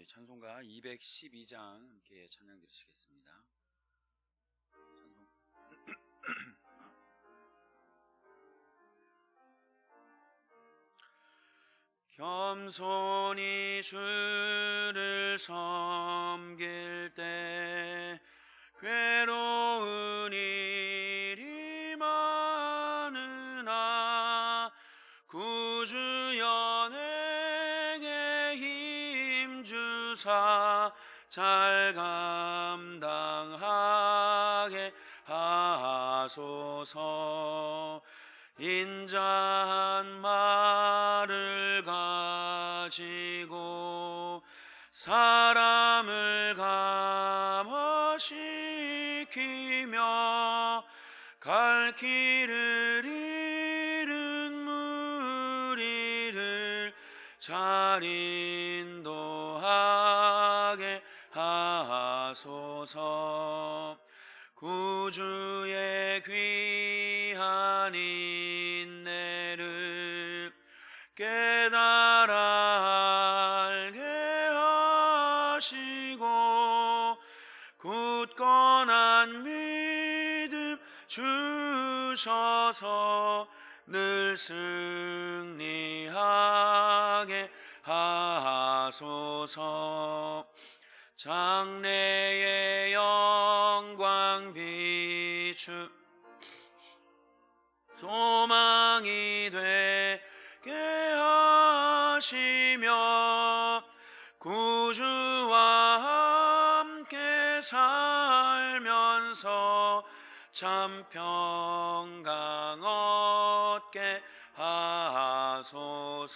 저희 찬송가 212장 함께 찬양 드리시겠습니다. 겸손히 주를 섬길 때 괴로운 일이 많으나 구주여 내게 힘주사 잘 감당하게 하소서. 인자한 말을 가지고 사람을 감화시키며 갈 길을 잃은 무리를 잘 인도하게 하소서. 구주의 귀한 인내를 깨달아 알게 하시고 굳건한 믿음 주셔서 늘 승리하게 하소서. 장래의 영광 비추 소망이 되게 하시며 구주와 함께 살면서 참 평강 얻게 하소서.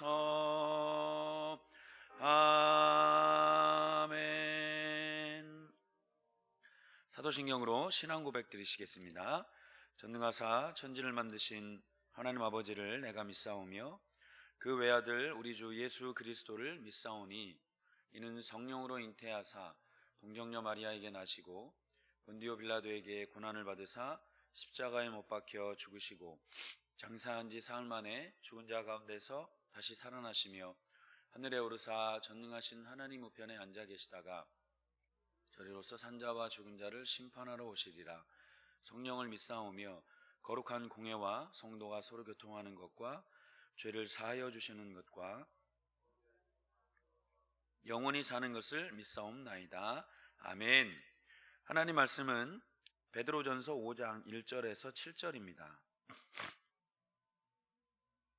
아멘. 사도신경으로 신앙 고백 드리시겠습니다. 전능하사 천지를 만드신 하나님 아버지를 내가 믿사오며 그 외아들 우리 주 예수 그리스도를 믿사오니 이는 성령으로 잉태하사 동정녀 마리아에게 나시고 본디오 빌라도에게 고난을 받으사 십자가에 못 박혀 죽으시고 장사한 지 사흘 만에 죽은 자 가운데서 다시 살아나시며 하늘에 오르사 전능하신 하나님 우편에 앉아 계시다가 저리로서 산자와 죽은 자를 심판하러 오시리라. 성령을 믿사오며 거룩한 공회와 성도가 서로 교통하는 것과 죄를 사하여 주시는 것과 영원히 사는 것을 믿사옵나이다. 아멘. 하나님 말씀은 베드로전서 5장 1절에서 7절입니다.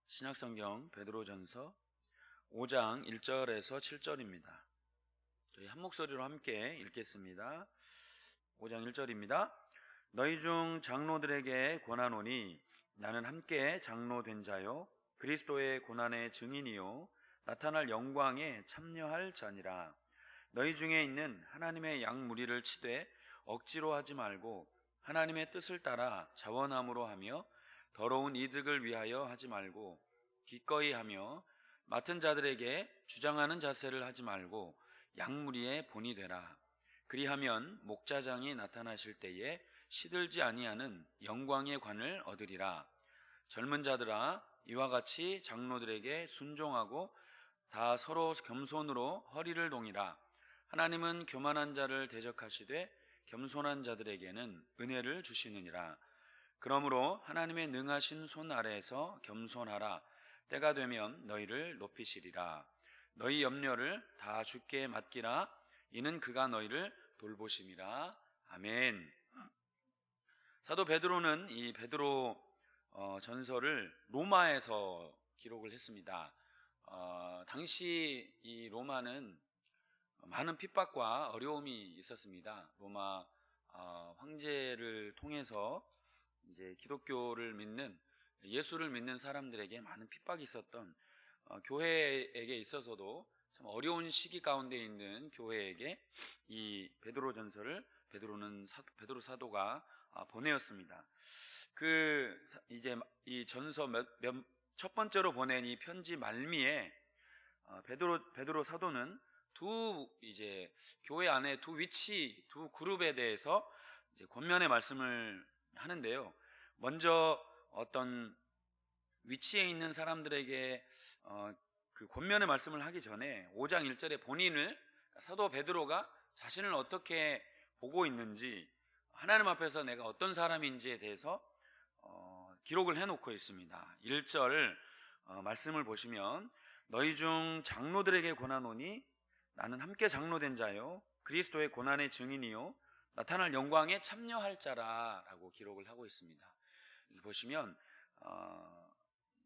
신약성경 베드로전서 5장 1절에서 7절입니다. 저희 한 목소리로 함께 읽겠습니다. 5장 1절입니다. 너희 중 장로들에게 권하노니 나는 함께 장로된 자요 그리스도의 고난의 증인이요 나타날 영광에 참여할 자니라. 너희 중에 있는 하나님의 양 무리를 치되 억지로 하지 말고 하나님의 뜻을 따라 자원함으로 하며 더러운 이득을 위하여 하지 말고 기꺼이 하며 맡은 자들에게 주장하는 자세를 하지 말고 양무리의 본이 되라. 그리하면 목자장이 나타나실 때에 시들지 아니하는 영광의 관을 얻으리라. 젊은 자들아 이와 같이 장로들에게 순종하고 다 서로 겸손으로 허리를 동이라. 하나님은 교만한 자를 대적하시되 겸손한 자들에게는 은혜를 주시느니라. 그러므로 하나님의 능하신 손 아래에서 겸손하라. 때가 되면 너희를 높이시리라. 너희 염려를 다 주께 맡기라. 이는 그가 너희를 돌보심이라. 아멘. 사도 베드로는 이 베드로 전서를 로마에서 기록을 했습니다. 당시 이 로마는 많은 핍박과 어려움이 있었습니다. 로마 황제를 통해서 이제 기독교를 믿는 예수를 믿는 사람들에게 많은 핍박이 있었던 교회에게 있어서도 참 어려운 시기 가운데 있는 교회에게 이 베드로 전서를 베드로 사도가 보내었습니다. 이제 이 전서 첫 번째로 보낸 이 편지 말미에 베드로 사도는 이제 교회 안에 두 그룹에 대해서 이제 권면의 말씀을 하는데요. 먼저 어떤 위치에 있는 사람들에게 그 권면의 말씀을 하기 전에 5장 1절에 본인을 사도 베드로가 자신을 어떻게 보고 있는지, 하나님 앞에서 내가 어떤 사람인지에 대해서 기록을 해놓고 있습니다. 1절 말씀을 보시면, 너희 중 장로들에게 권하노니 나는 함께 장로된 자요 그리스도의 고난의 증인이요 나타날 영광에 참여할 자라 라고 기록을 하고 있습니다. 여기 보시면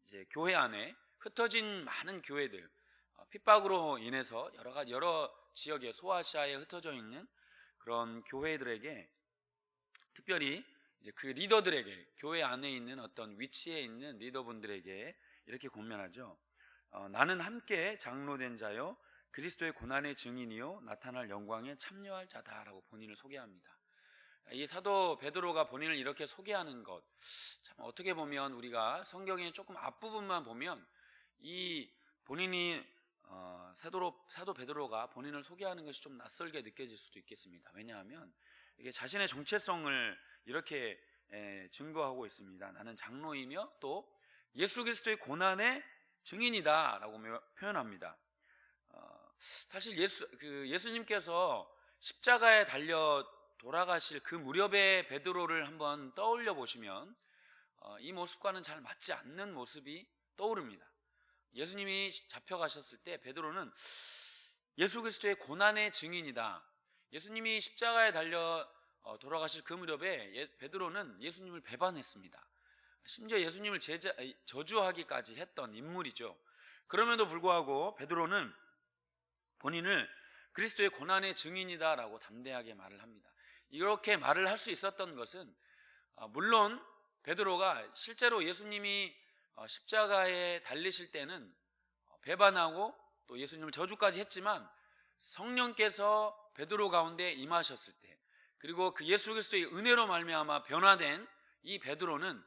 이제 교회 안에 흩어진 많은 교회들, 핍박으로 인해서 여러 지역에, 소아시아에 흩어져 있는 그런 교회들에게, 특별히 이제 그 리더들에게, 교회 안에 있는 어떤 위치에 있는 리더분들에게 이렇게 권면하죠. 나는 함께 장로된 자요 그리스도의 고난의 증인이요 나타날 영광에 참여할 자다라고 본인을 소개합니다. 이 사도 베드로가 본인을 이렇게 소개하는 것, 참 어떻게 보면 우리가 성경의 조금 앞부분만 보면 이 본인이 사도 베드로가 본인을 소개하는 것이 좀 낯설게 느껴질 수도 있겠습니다. 왜냐하면 이게 자신의 정체성을 이렇게 증거하고 있습니다. 나는 장로이며 또 예수 그리스도의 고난의 증인이다 라고 표현합니다. 사실 예수님께서 십자가에 달려 돌아가실 그 무렵의 베드로를 한번 떠올려 보시면 이 모습과는 잘 맞지 않는 모습이 떠오릅니다. 예수님이 잡혀가셨을 때 베드로는 예수 그리스도의 고난의 증인이다. 예수님이 십자가에 달려 돌아가실 그 무렵에 베드로는 예수님을 배반했습니다. 심지어 예수님을 저주하기까지 했던 인물이죠. 그럼에도 불구하고 베드로는 본인을 그리스도의 고난의 증인이다라고 담대하게 말을 합니다. 이렇게 말을 할 수 있었던 것은 물론 베드로가 실제로 예수님이 십자가에 달리실 때는 배반하고 또 예수님을 저주까지 했지만, 성령께서 베드로 가운데 임하셨을 때, 그리고 그 예수 그리스도의 은혜로 말미암아 변화된 이 베드로는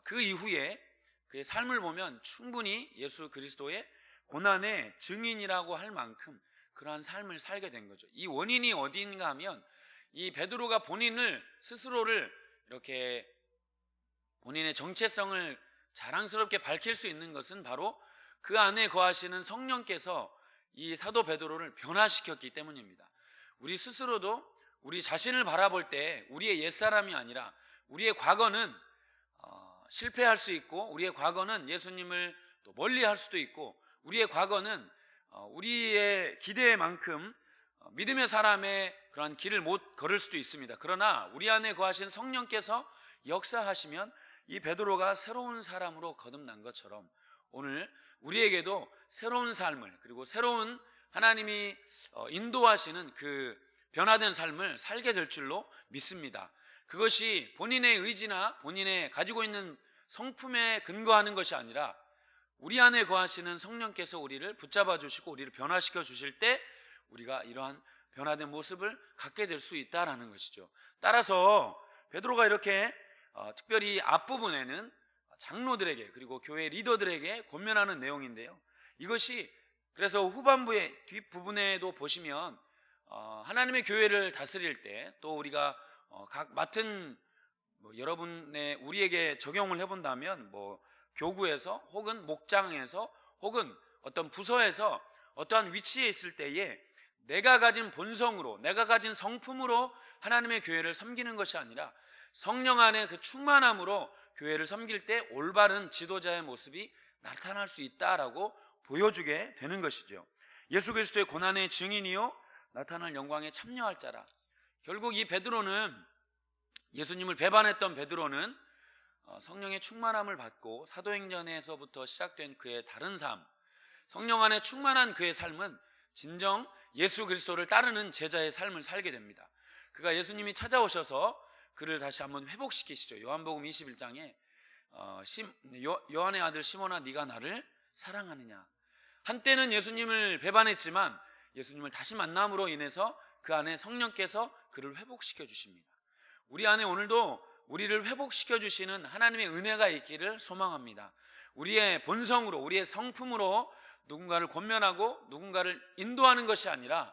그 이후에 그의 삶을 보면 충분히 예수 그리스도의 고난의 증인이라고 할 만큼 그러한 삶을 살게 된 거죠. 이 원인이 어디인가 하면, 이 베드로가 스스로를 이렇게 본인의 정체성을 자랑스럽게 밝힐 수 있는 것은 바로 그 안에 거하시는 성령께서 이 사도 베드로를 변화시켰기 때문입니다. 우리 스스로도 우리 자신을 바라볼 때 우리의 옛사람이 아니라, 우리의 과거는 실패할 수 있고, 우리의 과거는 예수님을 또 멀리할 수도 있고, 우리의 과거는 우리의 기대만큼 믿음의 사람의 그런 길을 못 걸을 수도 있습니다. 그러나 우리 안에 거하신 성령께서 역사하시면 이 베드로가 새로운 사람으로 거듭난 것처럼 오늘 우리에게도 새로운 삶을, 그리고 새로운 하나님이 인도하시는 그 변화된 삶을 살게 될 줄로 믿습니다. 그것이 본인의 의지나 본인의 가지고 있는 성품에 근거하는 것이 아니라 우리 안에 거하시는 성령께서 우리를 붙잡아 주시고 우리를 변화시켜 주실 때 우리가 이러한 변화된 모습을 갖게 될 수 있다라는 것이죠. 따라서 베드로가 이렇게 특별히 앞부분에는 장로들에게, 그리고 교회 리더들에게 권면하는 내용인데요, 이것이 그래서 후반부의 뒷부분에도 보시면 하나님의 교회를 다스릴 때, 또 우리가 각 맡은 여러분의 우리에게 적용을 해본다면 교구에서 혹은 목장에서 혹은 어떤 부서에서 어떠한 위치에 있을 때에 내가 가진 본성으로, 내가 가진 성품으로 하나님의 교회를 섬기는 것이 아니라 성령 안에 그 충만함으로 교회를 섬길 때 올바른 지도자의 모습이 나타날 수 있다라고 보여주게 되는 것이죠. 예수 그리스도의 고난의 증인이요 나타날 영광에 참여할 자라. 결국 이 베드로는, 예수님을 배반했던 베드로는 성령의 충만함을 받고 사도행전에서부터 시작된 그의 다른 삶, 성령 안에 충만한 그의 삶은 진정 예수 그리스도를 따르는 제자의 삶을 살게 됩니다. 그가 예수님이 찾아오셔서 그를 다시 한번 회복시키시죠. 요한복음 21장에 요한의 아들 시몬아 네가 나를 사랑하느냐. 한때는 예수님을 배반했지만 예수님을 다시 만남으로 인해서 그 안에 성령께서 그를 회복시켜 주십니다. 우리 안에 오늘도 우리를 회복시켜 주시는 하나님의 은혜가 있기를 소망합니다. 우리의 본성으로, 우리의 성품으로 누군가를 권면하고 누군가를 인도하는 것이 아니라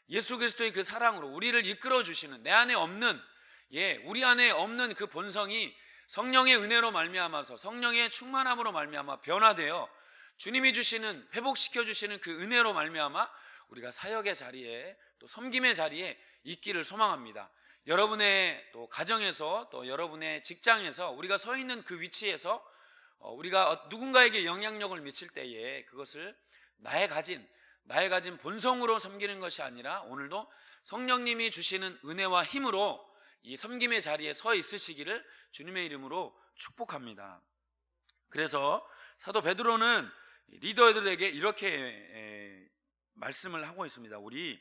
예수 그리스도의 그 사랑으로 우리를 이끌어 주시는, 내 안에 없는, 우리 안에 없는 그 본성이 성령의 은혜로 말미암아서, 성령의 충만함으로 말미암아 변화되어 주님이 주시는, 회복시켜 주시는 그 은혜로 말미암아 우리가 사역의 자리에 또 섬김의 자리에 있기를 소망합니다. 여러분의 또 가정에서 또 여러분의 직장에서 우리가 서 있는 그 위치에서 우리가 누군가에게 영향력을 미칠 때에 그것을 나의 가진 본성으로 섬기는 것이 아니라 오늘도 성령님이 주시는 은혜와 힘으로 이 섬김의 자리에 서 있으시기를 주님의 이름으로 축복합니다. 그래서 사도 베드로는 리더들에게 이렇게 말씀을 하고 있습니다. 우리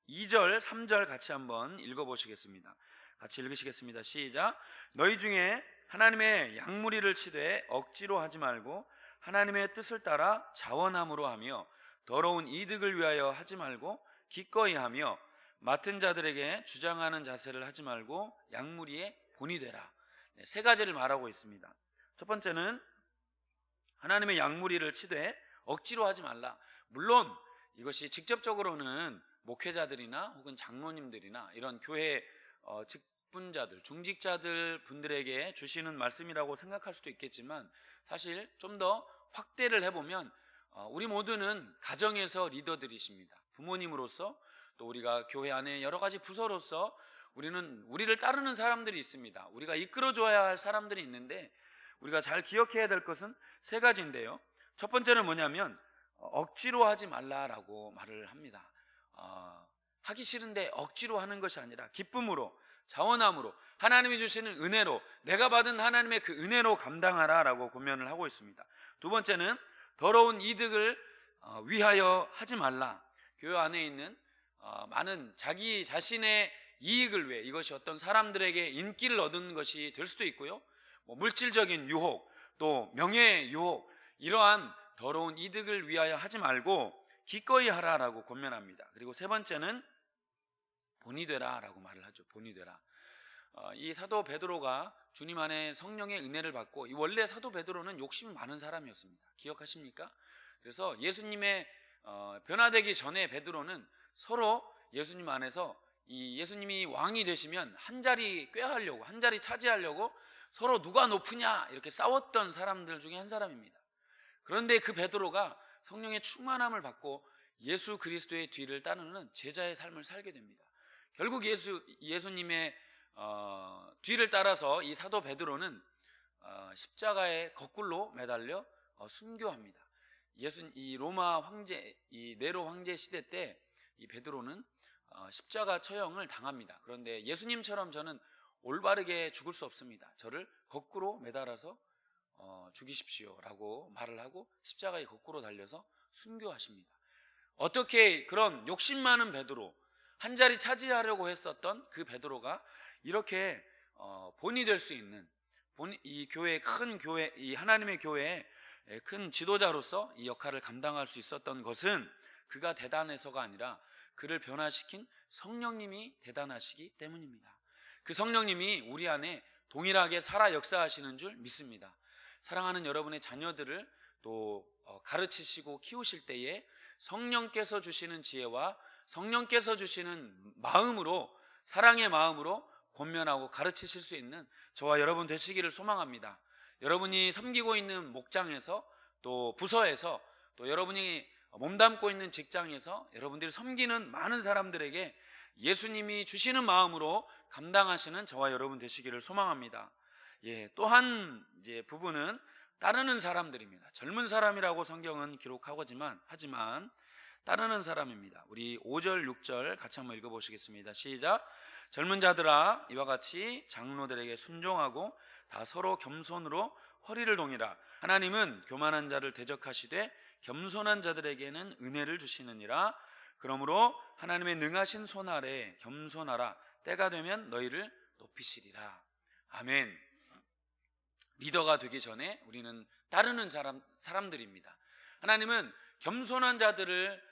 2절, 3절 같이 한번 읽어보시겠습니다. 같이 읽으시겠습니다. 시작. 너희 중에 하나님의 양무리를 치되 억지로 하지 말고 하나님의 뜻을 따라 자원함으로 하며 더러운 이득을 위하여 하지 말고 기꺼이 하며 맡은 자들에게 주장하는 자세를 하지 말고 양무리의 본이 되라. 세 가지를 말하고 있습니다. 첫 번째는 하나님의 양무리를 치되 억지로 하지 말라. 물론 이것이 직접적으로는 목회자들이나 혹은 장로님들이나 이런 교회 직분자들, 중직자들 분들에게 주시는 말씀이라고 생각할 수도 있겠지만 사실 좀 더 확대를 해보면 우리 모두는 가정에서 리더들이십니다. 부모님으로서 또 우리가 교회 안에 여러 가지 부서로서 우리를 따르는 사람들이 있습니다. 우리가 이끌어줘야 할 사람들이 있는데 우리가 잘 기억해야 될 것은 세 가지인데요. 첫 번째는 뭐냐면 억지로 하지 말라라고 말을 합니다. 하기 싫은데 억지로 하는 것이 아니라 기쁨으로, 자원함으로, 하나님이 주시는 은혜로, 내가 받은 하나님의 그 은혜로 감당하라라고 권면을 하고 있습니다. 두 번째는 더러운 이득을 위하여 하지 말라. 교회 안에 있는 많은 자기 자신의 이익을 위해, 이것이 어떤 사람들에게 인기를 얻는 것이 될 수도 있고요, 물질적인 유혹, 또 명예의 유혹, 이러한 더러운 이득을 위하여 하지 말고 기꺼이 하라라고 권면합니다. 그리고 세 번째는 본이 되라라고 말을 하죠. 본이 되라. 이 사도 베드로가 주님 안에 성령의 은혜를 받고, 원래 사도 베드로는 욕심이 많은 사람이었습니다. 기억하십니까? 그래서 예수님의 변화되기 전에 베드로는 서로 예수님 안에서 이 예수님이 왕이 되시면 한 자리 꾀하려고, 한 자리 차지하려고 서로 누가 높으냐 이렇게 싸웠던 사람들 중에 한 사람입니다. 그런데 그 베드로가 성령의 충만함을 받고 예수 그리스도의 뒤를 따르는 제자의 삶을 살게 됩니다. 결국 예수님의 뒤를 따라서 이 사도 베드로는 십자가에 거꾸로 매달려 순교합니다. 이 로마 황제, 이 네로 황제 시대 때 이 베드로는 십자가 처형을 당합니다. 그런데 예수님처럼 저는 올바르게 죽을 수 없습니다. 저를 거꾸로 매달아서 죽이십시오라고 말을 하고 십자가에 거꾸로 달려서 순교하십니다. 어떻게 그런 욕심 많은 베드로, 한 자리 차지하려고 했었던 그 베드로가 이렇게 본이 될 수 있는, 이 교회, 큰 교회, 이 하나님의 교회의 큰 지도자로서 이 역할을 감당할 수 있었던 것은 그가 대단해서가 아니라 그를 변화시킨 성령님이 대단하시기 때문입니다. 그 성령님이 우리 안에 동일하게 살아 역사하시는 줄 믿습니다. 사랑하는 여러분의 자녀들을 또 가르치시고 키우실 때에 성령께서 주시는 지혜와 성령께서 주시는 마음으로, 사랑의 마음으로 권면하고 가르치실 수 있는 저와 여러분 되시기를 소망합니다. 여러분이 섬기고 있는 목장에서, 또 부서에서, 또 여러분이 몸담고 있는 직장에서 여러분들이 섬기는 많은 사람들에게 예수님이 주시는 마음으로 감당하시는 저와 여러분 되시기를 소망합니다. 또한 부분은 따르는 사람들입니다. 젊은 사람이라고 성경은 하지만 따르는 사람입니다. 우리 5절, 6절 같이 한번 읽어보시겠습니다. 시작. 젊은 자들아, 이와 같이 장로들에게 순종하고 다 서로 겸손으로 허리를 동이라. 하나님은 교만한 자를 대적하시되 겸손한 자들에게는 은혜를 주시느니라. 그러므로 하나님의 능하신 손 아래 겸손하라. 때가 되면 너희를 높이시리라. 아멘. 리더가 되기 전에 우리는 따르는 사람들입니다. 하나님은 겸손한 자들을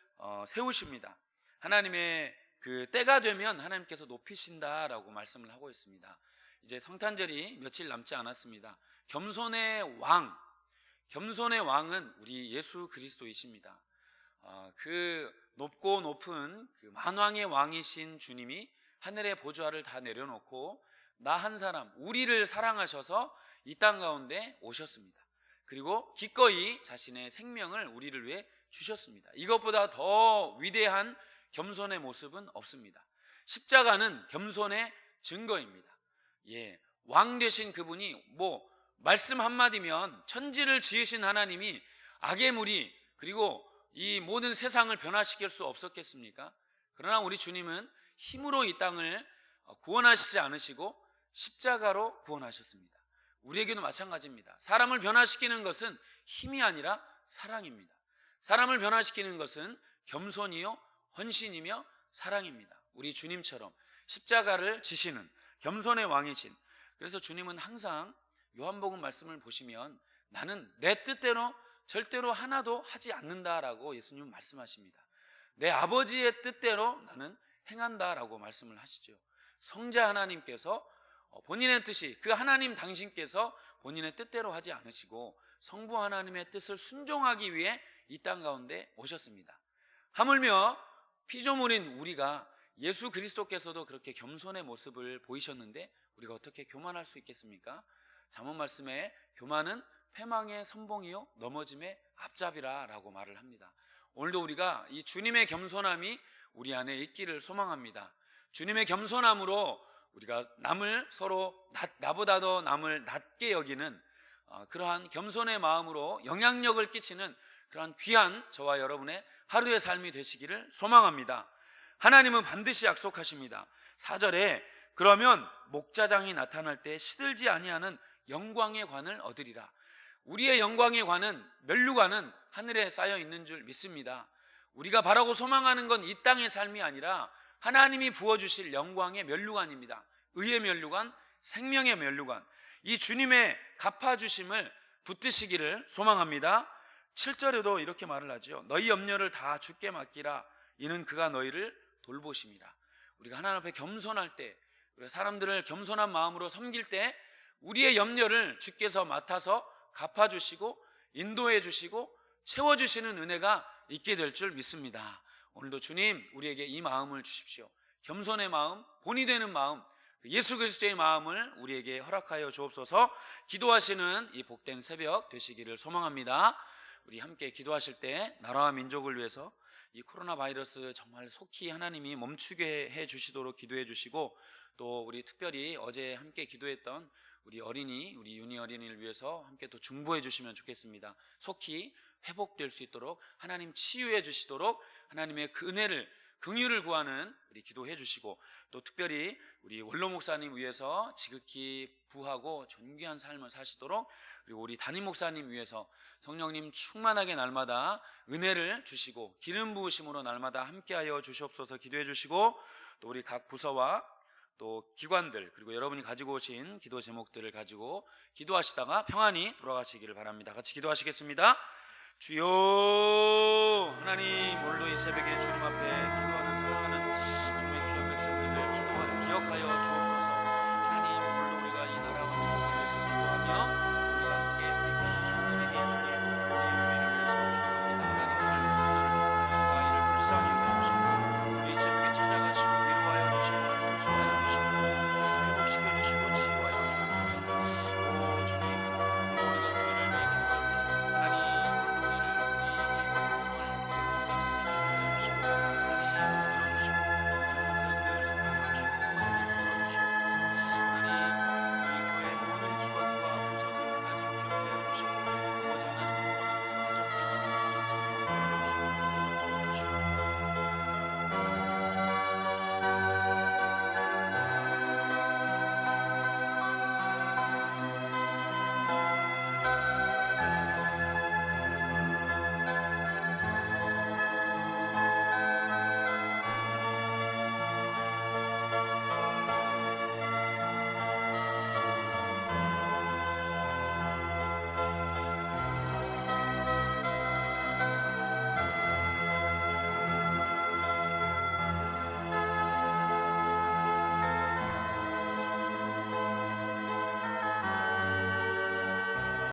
세우십니다. 하나님의 그 때가 되면 하나님께서 높이신다라고 말씀을 하고 있습니다. 이제 성탄절이 며칠 남지 않았습니다. 겸손의 왕은 우리 예수 그리스도이십니다. 그 높고 높은 그 만왕의 왕이신 주님이 하늘의 보좌를 다 내려놓고 나 한 사람, 우리를 사랑하셔서 이 땅 가운데 오셨습니다. 그리고 기꺼이 자신의 생명을 우리를 위해 주셨습니다. 이것보다 더 위대한 겸손의 모습은 없습니다. 십자가는 겸손의 증거입니다. 왕 되신 그분이 말씀 한마디면 천지를 지으신 하나님이 악의 무리 그리고 이 모든 세상을 변화시킬 수 없었겠습니까? 그러나 우리 주님은 힘으로 이 땅을 구원하시지 않으시고 십자가로 구원하셨습니다. 우리에게도 마찬가지입니다. 사람을 변화시키는 것은 힘이 아니라 사랑입니다. 사람을 변화시키는 것은 겸손이요 헌신이며 사랑입니다. 우리 주님처럼 십자가를 지시는 겸손의 왕이신, 그래서 주님은 항상 요한복음 말씀을 보시면 나는 내 뜻대로 절대로 하나도 하지 않는다라고 예수님은 말씀하십니다. 내 아버지의 뜻대로 나는 행한다라고 말씀을 하시죠. 성자 하나님께서 본인의 뜻이, 그 하나님 당신께서 본인의 뜻대로 하지 않으시고 성부 하나님의 뜻을 순종하기 위해 이 땅 가운데 오셨습니다. 하물며 피조물인 우리가 예수 그리스도께서도 그렇게 겸손의 모습을 보이셨는데 우리가 어떻게 교만할 수 있겠습니까? 잠언 말씀에 교만은 패망의 선봉이요 넘어짐의 앞잡이라 라고 말을 합니다. 오늘도 우리가 이 주님의 겸손함이 우리 안에 있기를 소망합니다. 주님의 겸손함으로 우리가 남을 서로 나보다 더 남을 낮게 여기는 그러한 겸손의 마음으로 영향력을 끼치는 그러한 귀한 저와 여러분의 하루의 삶이 되시기를 소망합니다. 하나님은 반드시 약속하십니다. 4절에 그러면 목자장이 나타날 때 시들지 아니하는 영광의 관을 얻으리라. 우리의 영광의 관은, 면류관은 하늘에 쌓여 있는 줄 믿습니다. 우리가 바라고 소망하는 건 이 땅의 삶이 아니라 하나님이 부어주실 영광의 면류관입니다. 의의 면류관, 생명의 면류관, 이 주님의 갚아주심을 붙드시기를 소망합니다. 7절에도 이렇게 말을 하죠. 너희 염려를 다 주께 맡기라. 이는 그가 너희를 돌보심이라. 우리가 하나님 앞에 겸손할 때, 우리가 사람들을 겸손한 마음으로 섬길 때 우리의 염려를 주께서 맡아서 갚아주시고 인도해 주시고 채워주시는 은혜가 있게 될 줄 믿습니다. 오늘도 주님 우리에게 이 마음을 주십시오. 겸손의 마음, 본이 되는 마음, 예수 그리스도의 마음을 우리에게 허락하여 주옵소서. 기도하시는 이 복된 새벽 되시기를 소망합니다. 우리 함께 기도하실 때 나라와 민족을 위해서 이 코로나 바이러스 정말 속히 하나님이 멈추게 해 주시도록 기도해 주시고, 또 우리 특별히 어제 함께 기도했던 우리 어린이, 우리 윤희 어린이를 위해서 함께 또 중보해 주시면 좋겠습니다. 속히 회복될 수 있도록 하나님 치유해 주시도록 하나님의 그 은혜를, 긍휼을 구하는 우리 기도해 주시고, 또 특별히 우리 원로 목사님 위해서 지극히 부하고 존귀한 삶을 사시도록, 그리고 우리 담임 목사님 위해서 성령님 충만하게 날마다 은혜를 주시고 기름 부으심으로 날마다 함께하여 주시옵소서 기도해 주시고, 또 우리 각 부서와 또 기관들, 그리고 여러분이 가지고 오신 기도 제목들을 가지고 기도하시다가 평안히 돌아가시기를 바랍니다. 같이 기도하시겠습니다. 주여, 하나님 오늘도 이 새벽에 주님 앞에 기도하는 사랑하는